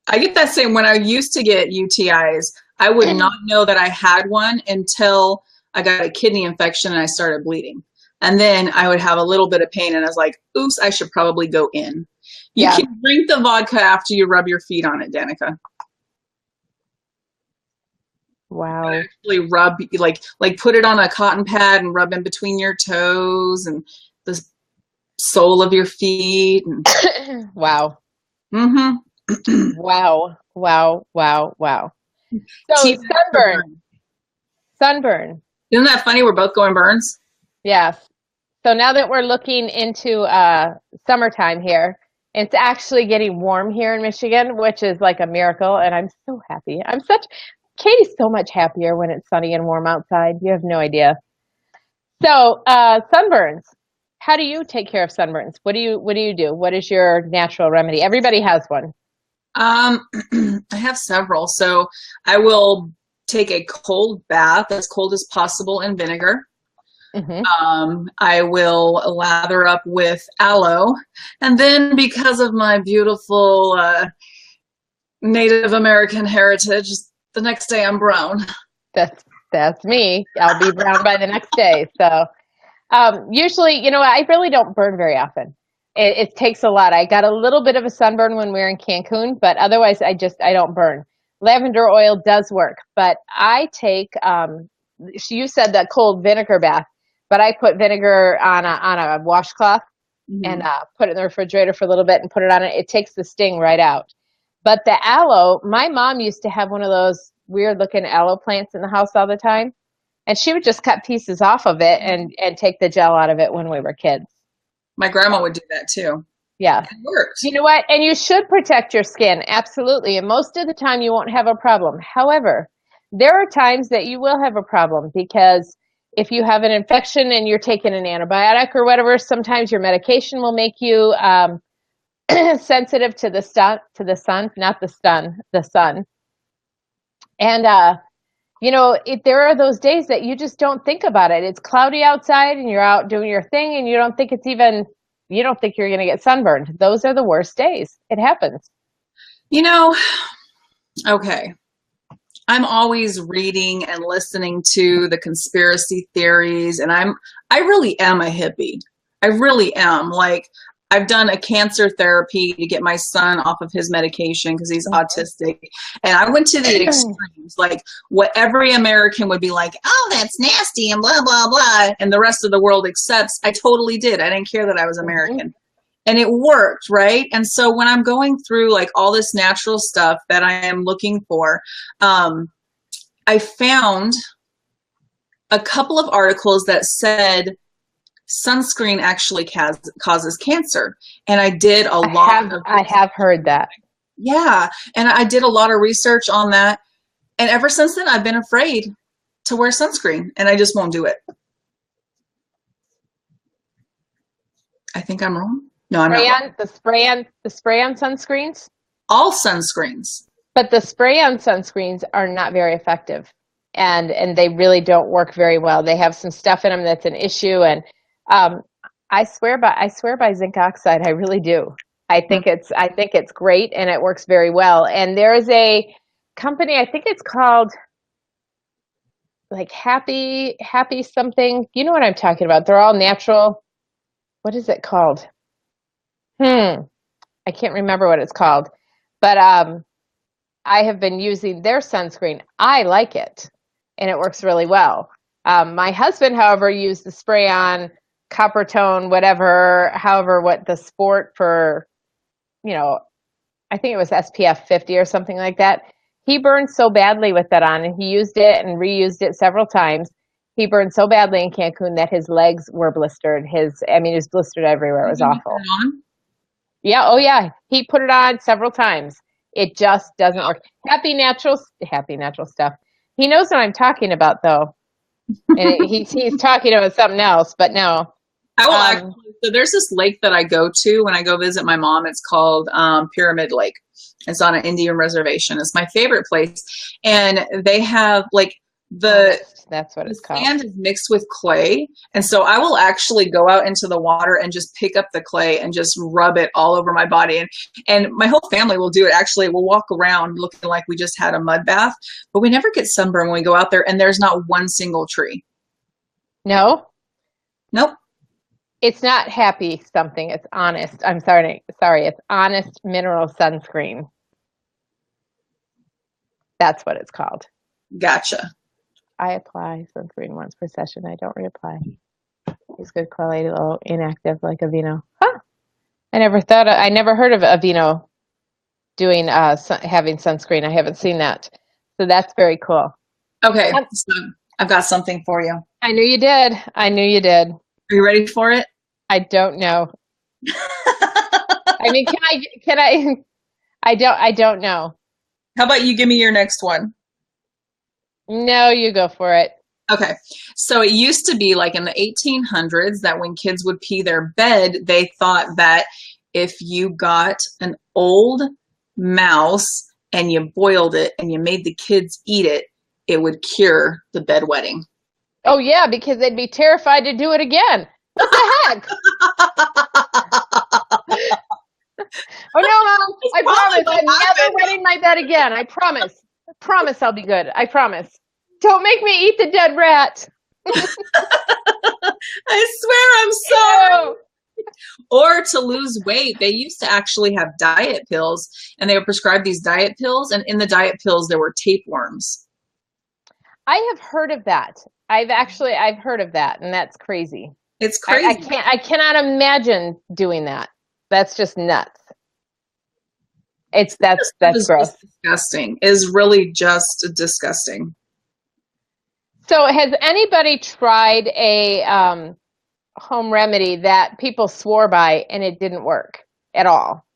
Speaker 1: I get that same when I used to get UTIs. I would not know that I had one until I got a kidney infection and I started bleeding. And then I would have a little bit of pain and I was like, oops, I should probably go in. You can drink the vodka after you rub your feet on it, Danica.
Speaker 2: Wow.
Speaker 1: Actually rub, like put it on a cotton pad and rub in between your toes and the sole of your feet. And
Speaker 2: wow.
Speaker 1: Mm-hmm.
Speaker 2: Wow. So sunburn.
Speaker 1: Isn't that funny? We're both going burns.
Speaker 2: Yes. So now that we're looking into summertime here, it's actually getting warm here in Michigan, which is like a miracle. And I'm so happy. Katie's so much happier when it's sunny and warm outside. You have no idea. So sunburns. How do you take care of sunburns? What do you do? What is your natural remedy? Everybody has one.
Speaker 1: I have several. So I will take a cold bath, as cold as possible, in vinegar. I will lather up with aloe. And then, because of my beautiful Native American heritage, the next day I'm brown.
Speaker 2: That's me. I'll be brown by the next day. So usually, I really don't burn very often. It takes a lot. I got a little bit of a sunburn when we were in Cancun, but otherwise I don't burn. Lavender oil does work, but I take, you said that cold vinegar bath, but I put vinegar on a washcloth and put it in the refrigerator for a little bit and put it on it. It takes the sting right out. But the aloe, my mom used to have one of those weird looking aloe plants in the house all the time. And she would just cut pieces off of it and take the gel out of it when we were kids.
Speaker 1: My grandma would do that too.
Speaker 2: Yeah.
Speaker 1: It works.
Speaker 2: You know what? And you should protect your skin. Absolutely. And most of the time you won't have a problem. However, there are times that you will have a problem, because if you have an infection and you're taking an antibiotic or whatever, sometimes your medication will make you sensitive to the sun, the sun. And, there are those days that you just don't think about it. It's cloudy outside and you're out doing your thing and you don't think you're going to get sunburned. Those are the worst days. It happens.
Speaker 1: Okay. I'm always reading and listening to the conspiracy theories, and I really am a hippie. I really am. Like, I've done a cancer therapy to get my son off of his medication because he's autistic. And I went to the extremes, like what every American would be like, oh, that's nasty and blah, blah, blah. And the rest of the world accepts. I totally did. I didn't care that I was American. And it worked, right? And so when I'm going through like all this natural stuff that I am looking for, I found a couple of articles that said sunscreen actually causes cancer. And I did I have heard that. Yeah. And I did a lot of research on that. And ever since then, I've been afraid to wear sunscreen, and I just won't do it. I think I'm wrong. No, I'm not wrong. The spray on sunscreens? All sunscreens.
Speaker 2: But the spray on sunscreens are not very effective. And they really don't work very well. They have some stuff in them that's an issue. And I swear by zinc oxide. I really do. I think it's great, and it works very well. And there is a company, I think it's called like Happy something. You know what I'm talking about? They're all natural. What is it called? I can't remember what it's called. But I have been using their sunscreen. I like it, and it works really well. My husband, however, used the spray on copper tone, what the sport for, I think it was SPF 50 or something like that. He burned so badly with that on, and he used it and reused it several times. He burned so badly in Cancun that his legs were blistered. He was blistered everywhere. It was awful. Yeah. Oh yeah. He put it on several times. It just doesn't work. Happy natural stuff. He knows what I'm talking about though. And he's talking about something else, but no.
Speaker 1: So there's this lake that I go to when I go visit my mom. It's called Pyramid Lake. It's on an Indian reservation. It's my favorite place. And they have like that's what it's called. Sand is mixed with clay. And so I will actually go out into the water and just pick up the clay and just rub it all over my body. And my whole family will do it. Actually, we'll walk around looking like we just had a mud bath, but we never get sunburn when we go out there, and there's not one single tree.
Speaker 2: No?
Speaker 1: Nope.
Speaker 2: It's not happy something. It's honest. I'm sorry. It's Honest Mineral Sunscreen. That's what it's called.
Speaker 1: Gotcha.
Speaker 2: I apply sunscreen once per session. I don't reapply. It's good quality, low, inactive, like Aveeno. Huh. I never heard of Aveeno doing having sunscreen. I haven't seen that. So that's very cool.
Speaker 1: Okay. So I've got something for you.
Speaker 2: I knew you did.
Speaker 1: Are you ready for it?
Speaker 2: I don't know. I mean, can I? I don't know.
Speaker 1: How about you give me your next one?
Speaker 2: No, you go for it.
Speaker 1: Okay. So it used to be like in the 1800s that when kids would pee their bed, they thought that if you got an old mouse and you boiled it and you made the kids eat it, it would cure the bedwetting.
Speaker 2: Oh yeah, because they'd be terrified to do it again. What the heck? Oh no, Mom! I promise I'm never wetting my bed again. I promise. I promise I'll be good. I promise. Don't make me eat the dead rat.
Speaker 1: I swear I'm sorry. Or to lose weight, they used to actually have diet pills, and they would prescribe these diet pills, and in the diet pills there were tapeworms.
Speaker 2: I have heard of that. I've heard of that, and that's crazy.
Speaker 1: It's crazy.
Speaker 2: I cannot imagine doing that. That's just nuts. That's gross.
Speaker 1: Disgusting. Is really just disgusting.
Speaker 2: So has anybody tried a home remedy that people swore by and it didn't work at all?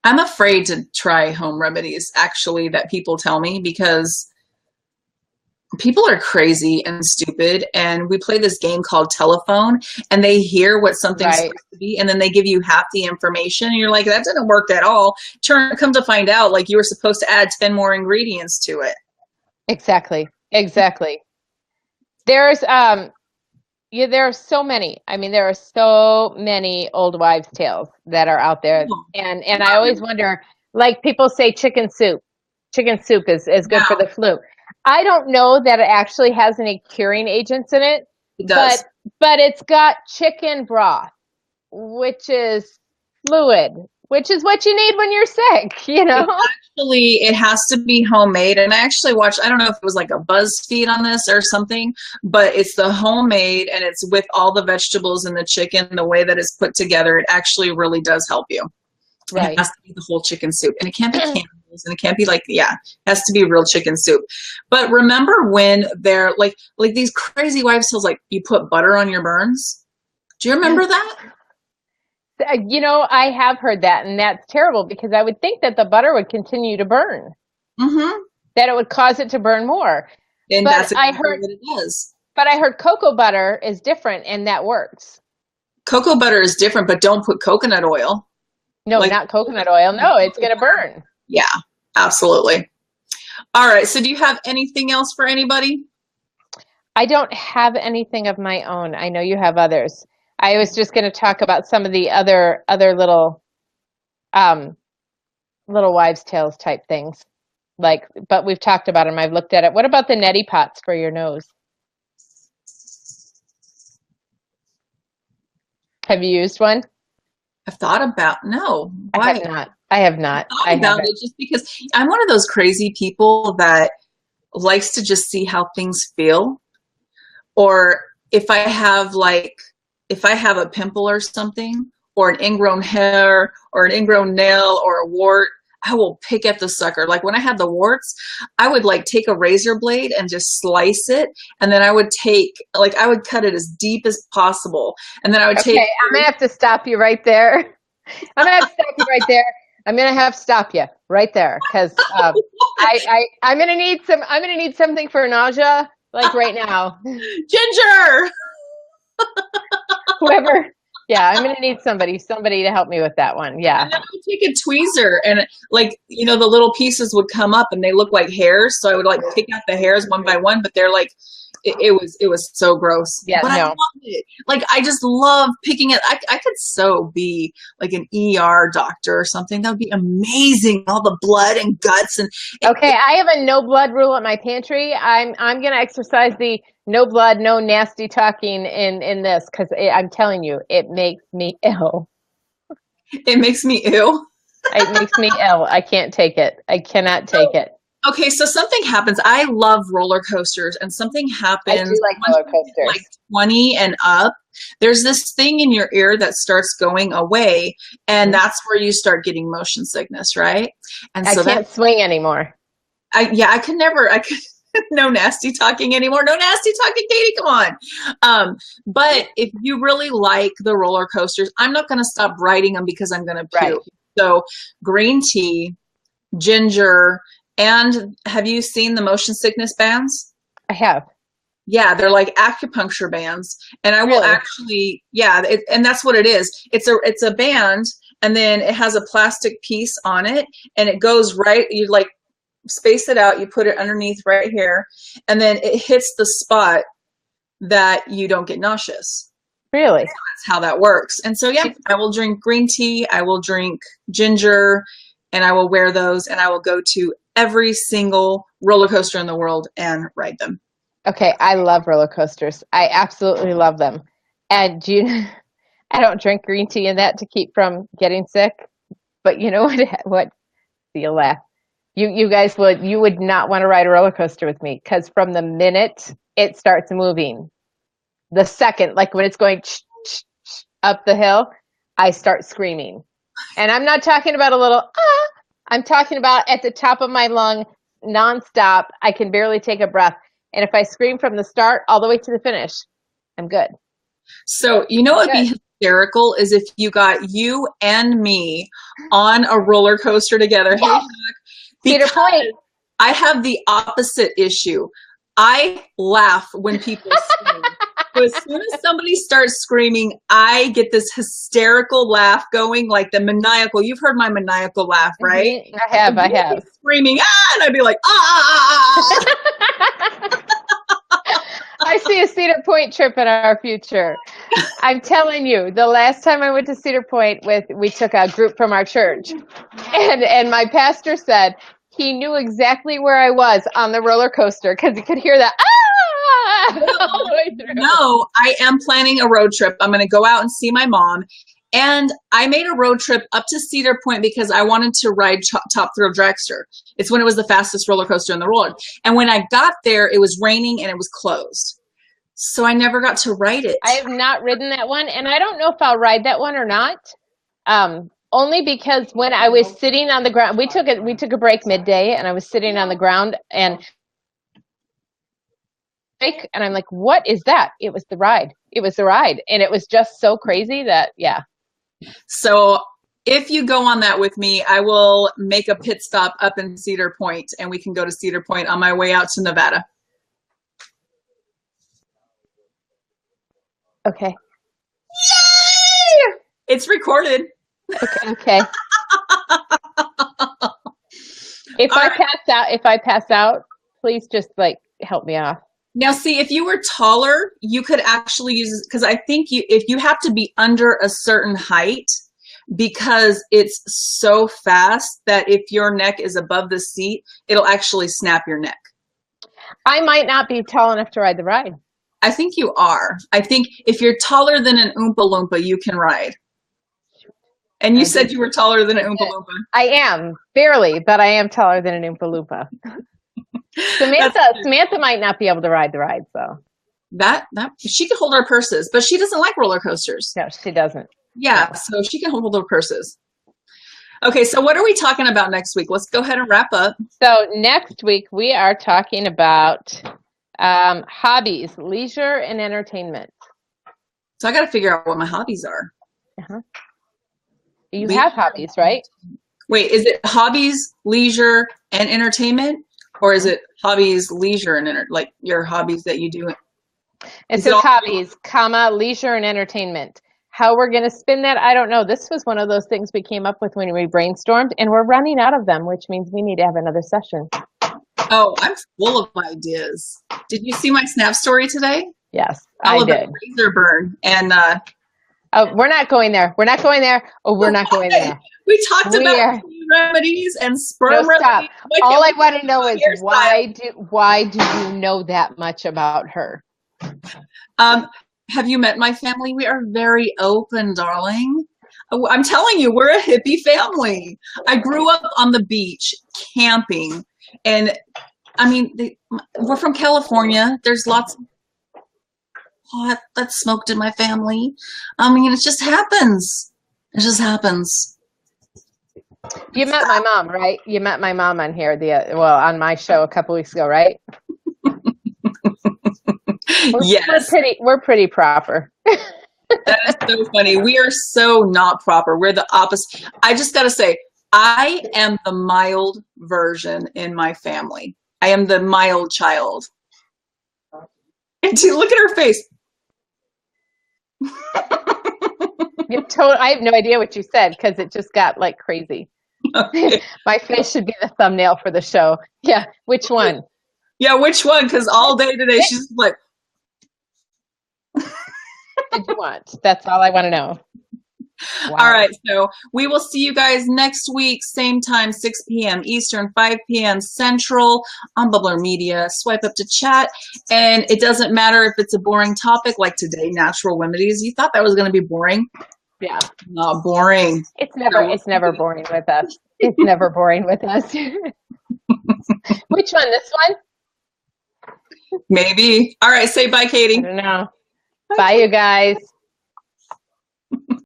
Speaker 1: I'm afraid to try home remedies, actually, that people tell me, because people are crazy and stupid, and we play this game called telephone, and they hear what something's supposed to be, and then they give you half the information, and you're like, that didn't work at all. Come to find out, like, you were supposed to add 10 more ingredients to it.
Speaker 2: Exactly. There's there are so many. I mean, there are so many old wives' tales that are out there, and I always wonder, like, people say chicken soup. Chicken soup is good for the flu. I don't know that it actually has any curing agents in it.
Speaker 1: It does.
Speaker 2: But it's got chicken broth, which is fluid, which is what you need when you're sick, you know?
Speaker 1: Actually, it has to be homemade. And I actually watched, I don't know if it was like a BuzzFeed on this or something, but it's the homemade, and it's with all the vegetables and the chicken, the way that it's put together. It actually really does help you. Right. It has to be the whole chicken soup, and it can't be cannibals, and it can't be like, it has to be real chicken soup. But remember when they're like these crazy wives' tales, like, you put butter on your burns? Do you remember that?
Speaker 2: You know, I have heard that, and that's terrible, because I would think that the butter would continue to burn. Mm-hmm. That it would cause it to burn more.
Speaker 1: And but that's exactly what it does.
Speaker 2: But I heard cocoa butter is different, and that works.
Speaker 1: Cocoa butter is different, but don't put coconut oil.
Speaker 2: No, not coconut oil. No, it's going to burn.
Speaker 1: Yeah, absolutely. All right. So do you have anything else for anybody?
Speaker 2: I don't have anything of my own. I know you have others. I was just going to talk about some of the other little wives' tales type things. But we've talked about them. I've looked at it. What about the neti pots for your nose? Have you used one?
Speaker 1: I've thought about, no.
Speaker 2: Why? I have not.
Speaker 1: I thought about it just because I'm one of those crazy people that likes to just see how things feel. Or if I have a pimple or something, or an ingrown hair, or an ingrown nail, or a wart, I will pick at the sucker. Like when I had the warts, I would take a razor blade and just slice it. And then I would I would cut it as deep as possible. And then I would
Speaker 2: I'm going to have to stop you right there. I'm going to have to stop you right there. Cause, I'm going to need something for nausea, right now.
Speaker 1: Ginger!
Speaker 2: Whoever. Yeah, I'm going to need somebody to help me with that one. Yeah.
Speaker 1: And then I would take a tweezer, and the little pieces would come up and they look like hairs. So I would pick out the hairs one by one, but they're it was so gross.
Speaker 2: Yeah,
Speaker 1: but I loved it. I just love picking it. I could so be an ER doctor or something. That would be amazing. All the blood and guts
Speaker 2: Okay, I have a no blood rule at my pantry. I'm going to exercise the no blood, no nasty talking in this, because I'm telling you, it makes me ill.
Speaker 1: It makes me ill?
Speaker 2: It makes me ill. I can't take it. I cannot take it.
Speaker 1: Okay, so something happens. I love roller coasters, and something happens.
Speaker 2: I do like roller coasters.
Speaker 1: 20 and up. There's this thing in your ear that starts going away, and that's where you start getting motion sickness, right? And
Speaker 2: so I can't swing anymore.
Speaker 1: I could never. No nasty talking anymore. No nasty talking, Katie. Come on. But if you really like the roller coasters, I'm not going to stop riding them because I'm going to puke. Right. So green tea, ginger. And have you seen the motion sickness bands?
Speaker 2: I have.
Speaker 1: Yeah, they're like acupuncture bands. And I will actually, and that's what it is. It's a band, and then it has a plastic piece on it, and it goes right, you like space it out, you put it underneath right here, and then it hits the spot that you don't get nauseous.
Speaker 2: Really?
Speaker 1: That's how that works. And so, yeah, I will drink green tea, I will drink ginger, and I will wear those, and I will go to every single roller coaster in the world and ride them.
Speaker 2: Okay, I love roller coasters. I absolutely love them. And I don't drink green tea and that to keep from getting sick. But you know what? You'll laugh. You guys would not want to ride a roller coaster with me, because from the minute it starts moving, the second, like when it's going up the hill, I start screaming. And I'm not talking about a little, I'm talking about at the top of my lung, nonstop. I can barely take a breath. And if I scream from the start all the way to the finish, I'm good.
Speaker 1: So, you know what would be hysterical is if you got you and me on a roller coaster together.
Speaker 2: Yes. Cedar Point.
Speaker 1: I have the opposite issue. I laugh when people scream. So as soon as somebody starts screaming, I get this hysterical laugh going, like the maniacal. You've heard my maniacal laugh, right?
Speaker 2: I have.
Speaker 1: Screaming, and I'd be like,
Speaker 2: I see a Cedar Point trip in our future. I'm telling you, the last time I went to Cedar Point we took a group from our church, and my pastor said he knew exactly where I was on the roller coaster because he could hear that all the way through.
Speaker 1: No, I am planning a road trip. I'm going to go out and see my mom. And I made a road trip up to Cedar Point because I wanted to ride Top Thrill Dragster. It's when it was the fastest roller coaster in the world. And when I got there, it was raining and it was closed. So I never got to ride it.
Speaker 2: I have not ridden that one, and I don't know if I'll ride that one or not. Only because when I was sitting on the ground, we took a break midday, and I was sitting on the ground, and I'm like, what is that? It was the ride. And it was just so crazy that, yeah.
Speaker 1: So if you go on that with me, I will make a pit stop up in Cedar Point, and we can go to Cedar Point on my way out to Nevada.
Speaker 2: Okay.
Speaker 1: Yay! It's recorded.
Speaker 2: Okay. If I pass out, please just like help me off.
Speaker 1: Now, see, if you were taller, you could actually use this, because I think if you have to be under a certain height, because it's so fast that if your neck is above the seat, it'll actually snap your neck.
Speaker 2: I might not be tall enough to ride the ride.
Speaker 1: I think you are. I think if you're taller than an Oompa Loompa, you can ride. And you said you were taller than an Oompa Loompa.
Speaker 2: I am, barely, but I am taller than an Oompa Loompa. Samantha might not be able to ride the ride, so.
Speaker 1: That she can hold our purses, but she doesn't like roller coasters.
Speaker 2: No, she doesn't.
Speaker 1: Yeah, so she can hold our purses. Okay, so what are we talking about next week? Let's go ahead and wrap up.
Speaker 2: So next week we are talking about hobbies, leisure, and entertainment.
Speaker 1: So I got to figure out what my hobbies are.
Speaker 2: Uh-huh. You have hobbies, right?
Speaker 1: Wait, is it hobbies, leisure, and entertainment? Or is it hobbies, leisure, and like your hobbies that you do?
Speaker 2: It says hobbies, comma, leisure, and entertainment. How we're going to spin that, I don't know. This was one of those things we came up with when we brainstormed, and we're running out of them, which means we need to have another session.
Speaker 1: Oh, I'm full of ideas. Did you see my Snap story today?
Speaker 2: Yes, I did.
Speaker 1: Razor burn. And
Speaker 2: we're not going there. We're not going there. Oh, we're not going there.
Speaker 1: We talked about remedies and sperm remedies.
Speaker 2: All I want to know is why do you know that much about her?
Speaker 1: Have you met my family? We are very open, darling. I'm telling you, we're a hippie family. I grew up on the beach camping. And I mean, we're from California. There's lots of pot that's smoked in my family. I mean, it just happens. It just happens.
Speaker 2: You met my mom, right? You met my mom on here, on my show a couple weeks ago, right?
Speaker 1: Yes.
Speaker 2: We're pretty proper.
Speaker 1: That is so funny. We are so not proper. We're the opposite. I just got to say, I am the mild version in my family. I am the mild child. And look at her face.
Speaker 2: I have no idea what you said because it just got like crazy.
Speaker 1: Okay.
Speaker 2: My face should be the thumbnail for the show. Yeah, which one?
Speaker 1: Yeah, which one? Because all day today she's like.
Speaker 2: What did you want? That's all I want to know. Wow.
Speaker 1: All right, so we will see you guys next week, same time, 6 p.m. Eastern, 5 p.m. Central on Bubblr Media. Swipe up to chat, and it doesn't matter if it's a boring topic like today, natural remedies. You thought that was going to be boring?
Speaker 2: Yeah,
Speaker 1: not boring.
Speaker 2: It's never boring with us. It's never boring with us. Which one? This one?
Speaker 1: Maybe. All right, say bye, Katie.
Speaker 2: I don't know. Bye, you guys.